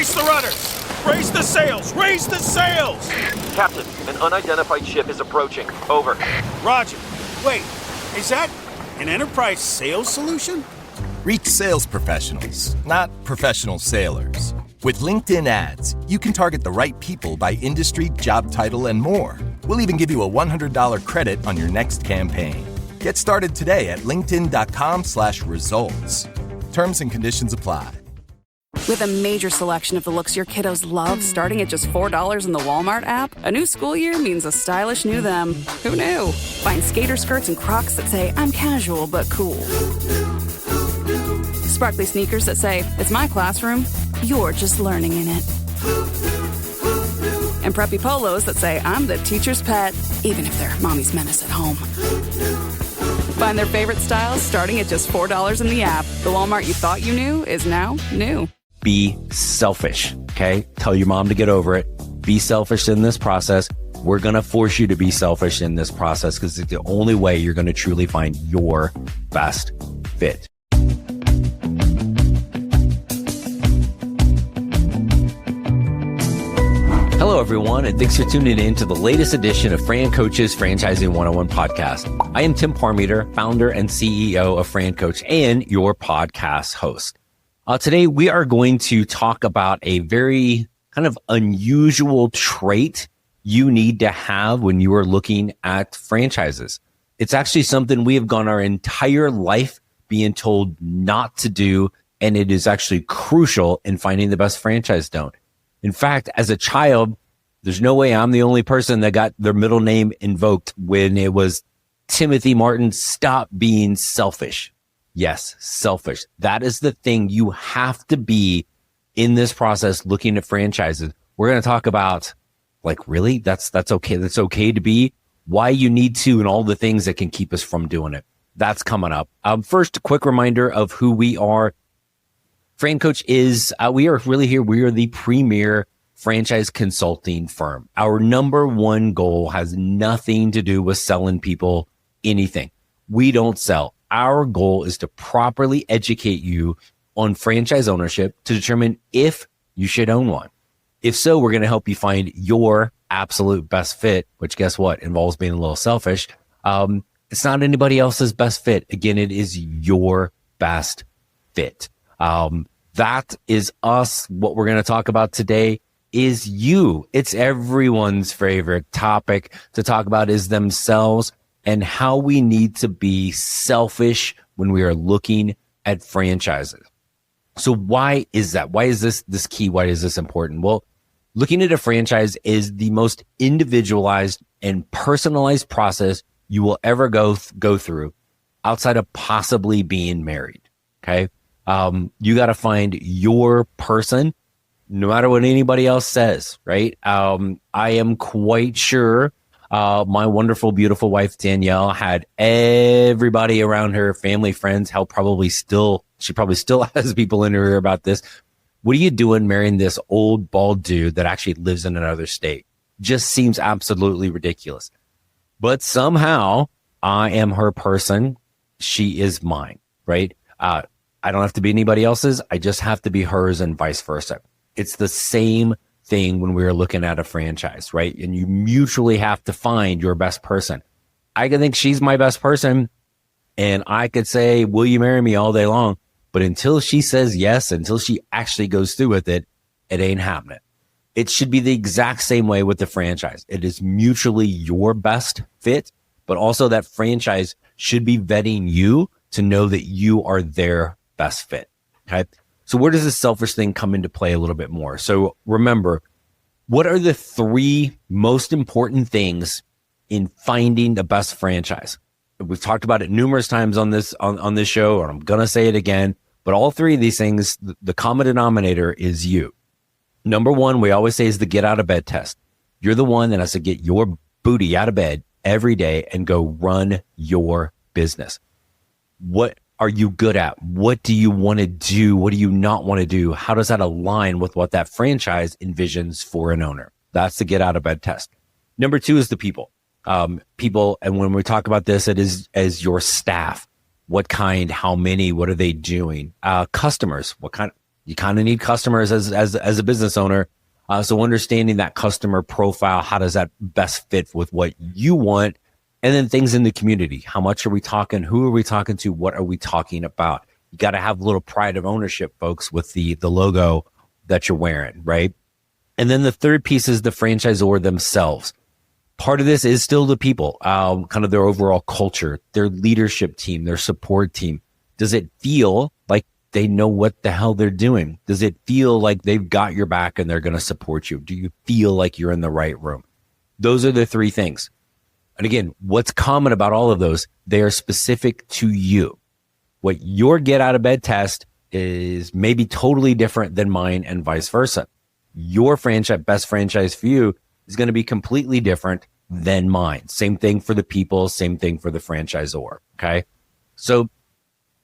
Brace the rudders! Raise the sails! Raise the sails! Captain, an unidentified ship is approaching. Over. Roger. Wait, is that an enterprise sales solution? Reach sales professionals, not professional sailors. With LinkedIn ads, you can target the right people by industry, job title, and more. We'll even give you a $100 credit on your next campaign. Get started today at linkedin.com/results. Terms and conditions apply. With a major selection of the looks your kiddos love starting at just $4 in the Walmart app, a new school year means a stylish new them. Who knew? Find skater skirts and Crocs that say, I'm casual but cool. Sparkly sneakers that say, it's my classroom, you're just learning in it. And preppy polos that say, I'm the teacher's pet, even if they're mommy's menace at home. Find their favorite styles starting at just $4 in the app. The Walmart you thought you knew is now new. Be selfish, okay? Tell your mom to get over it. Be selfish in this process. We're going to force you to be selfish in this process because it's the only way you're going to truly find your best fit. Hello, everyone, and thanks for tuning in to the latest edition of FranCoach's Franchising 101 podcast. I am Tim Parmeter, founder and CEO of FranCoach and your podcast host. Today, we are going to talk about a very kind of unusual trait you need to have when you are looking at franchises. It's actually something we have gone our entire life being told not to do, and it is actually crucial in finding the best franchise don't. In fact, as a child, there's no way I'm the only person that got their middle name invoked when it was Timothy Martin, stop being selfish. Yes, selfish. That is the thing you have to be in this process looking at franchises. We're going to talk about, like, really? That's okay. That's okay to be, why you need to, and all the things that can keep us from doing it. That's coming up. First, a quick reminder of who we are. FranCoach is, we are really here. We are the premier franchise consulting firm. Our number one goal has nothing to do with selling people anything. We don't sell. Our goal is to properly educate you on franchise ownership to determine if you should own one. If so, we're going to help you find your absolute best fit, which guess what? Involves being a little selfish. It's not anybody else's best fit. Again, it is your best fit. That is us. What we're going to talk about today is you. It's everyone's favorite topic to talk about is themselves and how we need to be selfish when we are looking at franchises. So why is that? Why is this key? Why is this important? Well, looking at a franchise is the most individualized and personalized process you will ever go through outside of possibly being married. Okay. You got to find your person no matter what anybody else says, right? I am quite sure my wonderful, beautiful wife, Danielle, had everybody around her, family, friends, she probably still has people in her ear about this. What are you doing marrying this old, bald dude that actually lives in another state? Just seems absolutely ridiculous. But somehow I am her person. She is mine, right? I don't have to be anybody else's. I just have to be hers and vice versa. It's the same thing when we're looking at a franchise, right? And you mutually have to find your best person. I can think she's my best person and I could say, will you marry me all day long? But until she says yes, until she actually goes through with it, it ain't happening. It should be the exact same way with the franchise. It is mutually your best fit, but also that franchise should be vetting you to know that you are their best fit. Okay. So where does this selfish thing come into play a little bit more? So remember, what are the three most important things in finding the best franchise? We've talked about it numerous times on this show, and I'm going to say it again, but all three of these things, the common denominator is you. Number one, we always say is the get out of bed test. You're the one that has to get your booty out of bed every day and go run your business. What are you good at? What do you want to do? What do you not want to do? How does that align with what that franchise envisions for an owner? That's the get out of bed test. Number two is the people. People, and when we talk about this, it is as your staff. What kind, how many, what are they doing? Customers, what kind, You kind of need customers as a business owner. So understanding that customer profile, how does that best fit with what you want? And then things in the community. How much are we talking? Who are we talking to? What are we talking about? You got to have a little pride of ownership, folks, with the logo that you're wearing, right? And then the third piece is the franchisor themselves. Part of this is still the people, kind of their overall culture, their leadership team, their support team. Does it feel like they know what the hell they're doing? Does it feel like they've got your back and they're going to support you? Do you feel like you're in the right room? Those are the three things. And again, what's common about all of those? They are specific to you. What your get out of bed test is maybe totally different than mine and vice versa. Your best franchise for you is going to be completely different than mine. Same thing for the people, same thing for the franchisor. Okay. So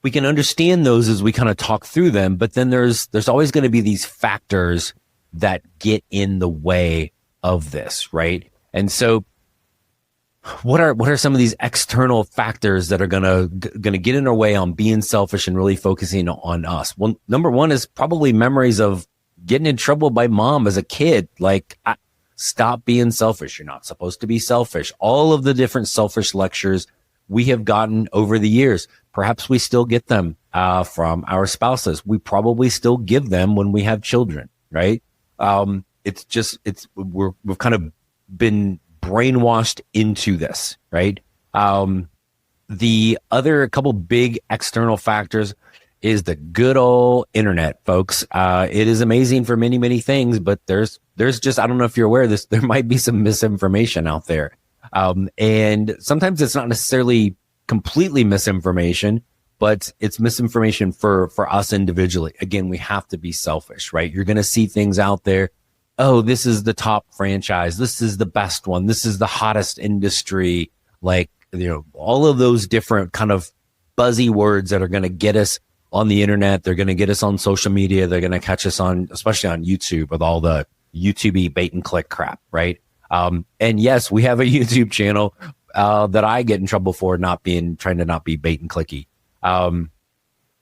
we can understand those as we kind of talk through them, but then there's always going to be these factors that get in the way of this, right? And so what are some of these external factors that are gonna get in our way on being selfish and really focusing on us? Well, number one is probably memories of getting in trouble by mom as a kid. Like, stop being selfish. You're not supposed to be selfish. All of the different selfish lectures we have gotten over the years. Perhaps we still get them from our spouses. We probably still give them when we have children, right? We've kind of been brainwashed into this, right? The other couple big external factors is the good old internet, folks. It is amazing for many, many things, but there's just, I don't know if you're aware of this, there might be some misinformation out there. And sometimes it's not necessarily completely misinformation, but it's misinformation for us individually. Again, we have to be selfish, right? You're going to see things out there. Oh, this is the top franchise. This is the best one. This is the hottest industry. Like, all of those different kind of buzzy words that are going to get us on the internet. They're going to get us on social media. They're going to catch us on, especially on YouTube, with all the YouTube bait and click crap, right? And yes, we have a YouTube channel that I get in trouble for trying to not be bait and clicky. And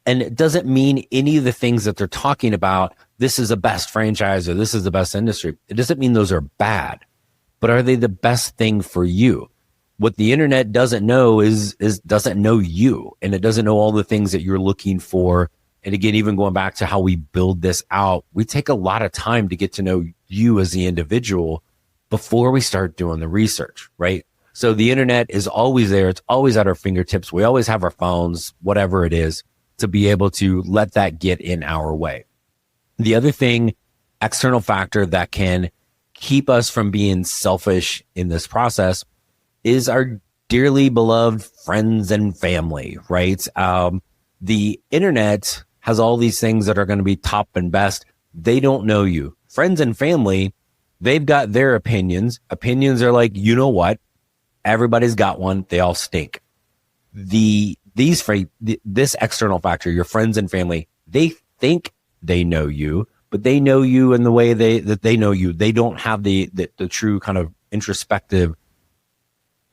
it doesn't mean any of the things that they're talking about, this is the best franchise or this is the best industry. It doesn't mean those are bad, but are they the best thing for you? What the internet doesn't know is doesn't know you, and it doesn't know all the things that you're looking for. And again, even going back to how we build this out, we take a lot of time to get to know you as the individual before we start doing the research, right? So the internet is always there. It's always at our fingertips. We always have our phones, whatever it is, to be able to let that get in our way. The other thing, external factor that can keep us from being selfish in this process is our dearly beloved friends and family, right? The internet has all these things that are going to be top and best. They don't know you. Friends and family, they've got their opinions. Opinions are like, you know what? Everybody's got one. They all stink. This external factor, your friends and family, they think they know you, but they know you in the way that they know you. They don't have the true kind of introspective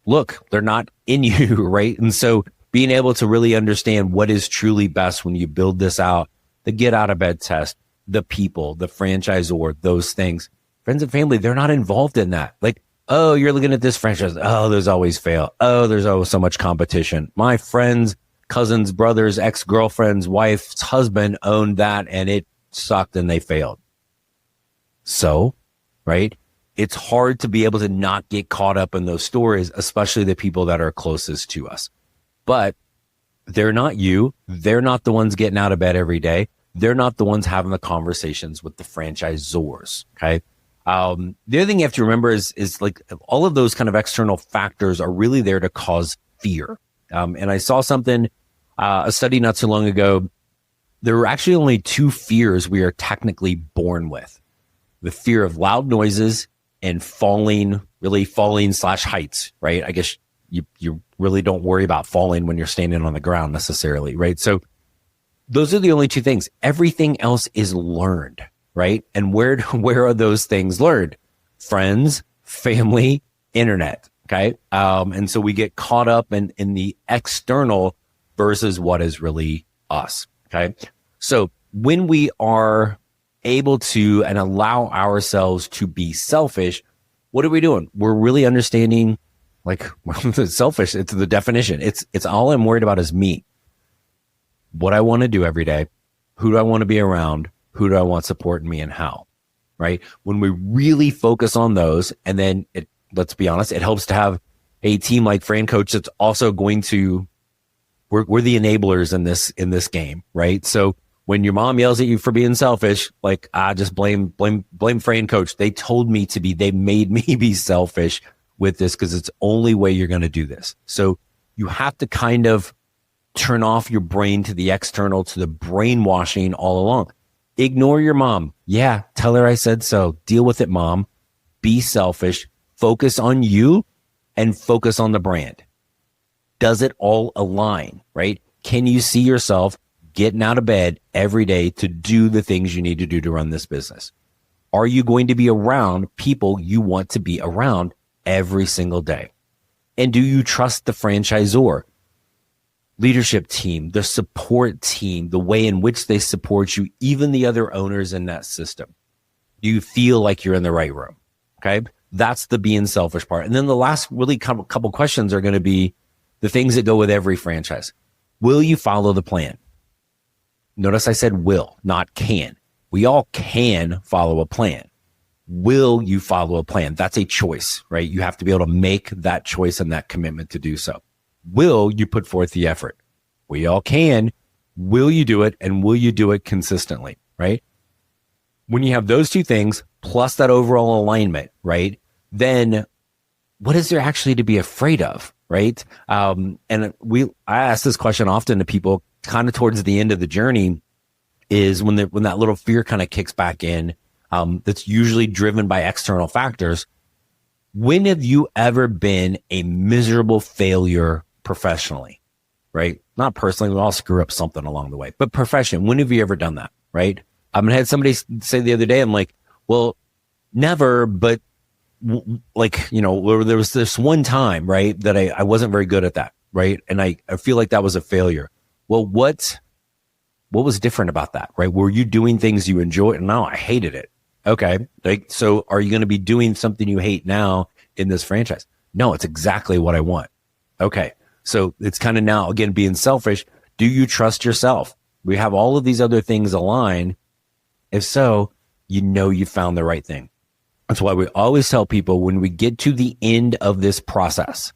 look. They're not in you, right? And so being able to really understand what is truly best when you build this out, the get out of bed test, the people, the franchisor, those things, friends and family, they're not involved in that. Like, oh, you're looking at this franchise. Oh, there's always fail. Oh, there's always so much competition. My friends, cousins, brothers, ex-girlfriends, wife's husband owned that and it sucked and they failed. So, right? It's hard to be able to not get caught up in those stories, especially the people that are closest to us. But they're not you. They're not the ones getting out of bed every day. They're not the ones having the conversations with the franchisors. Okay. The other thing you have to remember is like all of those kind of external factors are really there to cause fear. And I saw something, a study not so long ago. There were actually only two fears we are technically born with: the fear of loud noises and falling / heights, right? I guess you really don't worry about falling when you're standing on the ground necessarily, right? So those are the only two things. Everything else is learned, right? And where are those things learned? Friends, family, internet, okay? And so we get caught up in the external versus what is really us, okay? So when we are able to and allow ourselves to be selfish, what are we doing? We're really understanding, like, selfish. It's the definition. It's all I'm worried about is me. What I want to do every day. Who do I want to be around? Who do I want supporting me and how? Right? When we really focus on those, and then let's be honest, it helps to have a team like FranCoach that's also going to, we're the enablers in this game, right? So when your mom yells at you for being selfish, like, just blame FranCoach. They told me to be, they made me be selfish with this because it's the only way you're going to do this. So you have to kind of turn off your brain to the external, to the brainwashing all along. Ignore your mom. Yeah, tell her I said so. Deal with it, mom. Be selfish. Focus on you and focus on the brand. Does it all align, right? Can you see yourself getting out of bed every day to do the things you need to do to run this business? Are you going to be around people you want to be around every single day? And do you trust the franchisor, leadership team, the support team, the way in which they support you, even the other owners in that system? Do you feel like you're in the right room? Okay. That's the being selfish part. And then the last really couple questions are going to be the things that go with every franchise. Will you follow the plan? Notice I said will, not can. We all can follow a plan. Will you follow a plan? That's a choice, right? You have to be able to make that choice and that commitment to do so. Will you put forth the effort? We all can. Will you do it? And will you do it consistently, right? When you have those two things, plus that overall alignment, right? Then what is there actually to be afraid of, right? And I ask this question often to people kind of towards the end of the journey, is when that little fear kind of kicks back in, that's usually driven by external factors. When have you ever been a miserable failure professionally, right? Not personally, we all screw up something along the way, but profession, when have you ever done that, right? I had somebody say the other day, I'm like, well, never, but like, there was this one time, right, that I wasn't very good at that, right? And I feel like that was a failure. Well, what was different about that, right? Were you doing things you enjoyed? No, I hated it. Okay. Like, so are you going to be doing something you hate now in this franchise? No, it's exactly what I want. Okay. So it's kind of now, again, being selfish. Do you trust yourself? We have all of these other things aligned. If so, you found the right thing. That's why we always tell people when we get to the end of this process,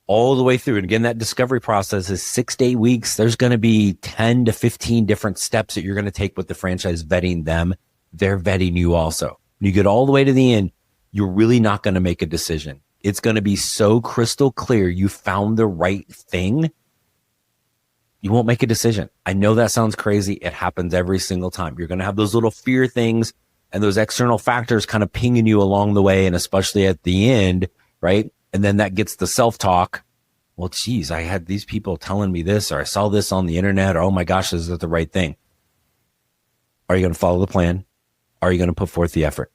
all the way through, and again, that discovery process is 6 to 8 weeks. There's going to be 10 to 15 different steps that you're going to take with the franchise, vetting them. They're vetting you also. When you get all the way to the end, you're really not going to make a decision. It's going to be so crystal clear you found the right thing. You won't make a decision. I know that sounds crazy. It happens every single time. You're going to have those little fear things and those external factors kind of pinging you along the way, and especially at the end, right? And then that gets the self-talk. Well, geez, I had these people telling me this, or I saw this on the internet, or oh my gosh, is that the right thing? Are you going to follow the plan? Are you going to put forth the effort?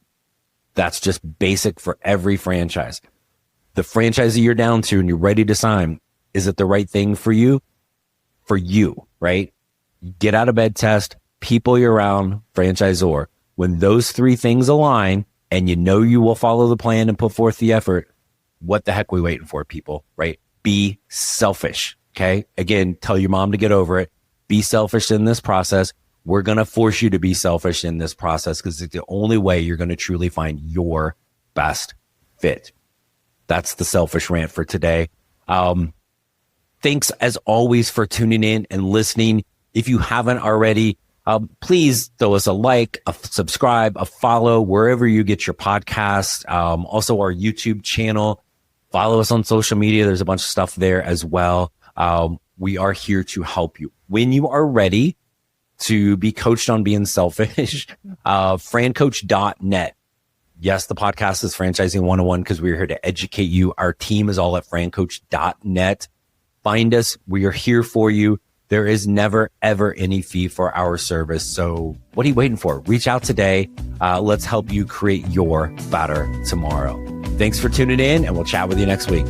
That's just basic for every franchise. The franchise that you're down to and you're ready to sign, is it the right thing for you? For you, right? Get out of bed test, people you're around, franchisor. When those three things align and you will follow the plan and put forth the effort, what the heck are we waiting for, people, right? Be selfish, okay? Again, tell your mom to get over it. Be selfish in this process. We're going to force you to be selfish in this process because it's the only way you're going to truly find your best fit. That's the selfish rant for today. Thanks as always for tuning in and listening. If you haven't already, please throw us a like, a subscribe, a follow, wherever you get your podcasts. Also our YouTube channel. Follow us on social media. There's a bunch of stuff there as well. We are here to help you. When you are ready to be coached on being selfish, francoach.net. Yes, the podcast is Franchising 101 because we're here to educate you. Our team is all at francoach.net. Find us. We are here for you. There is never, ever any fee for our service. So what are you waiting for? Reach out today. Let's help you create your better tomorrow. Thanks for tuning in, and we'll chat with you next week.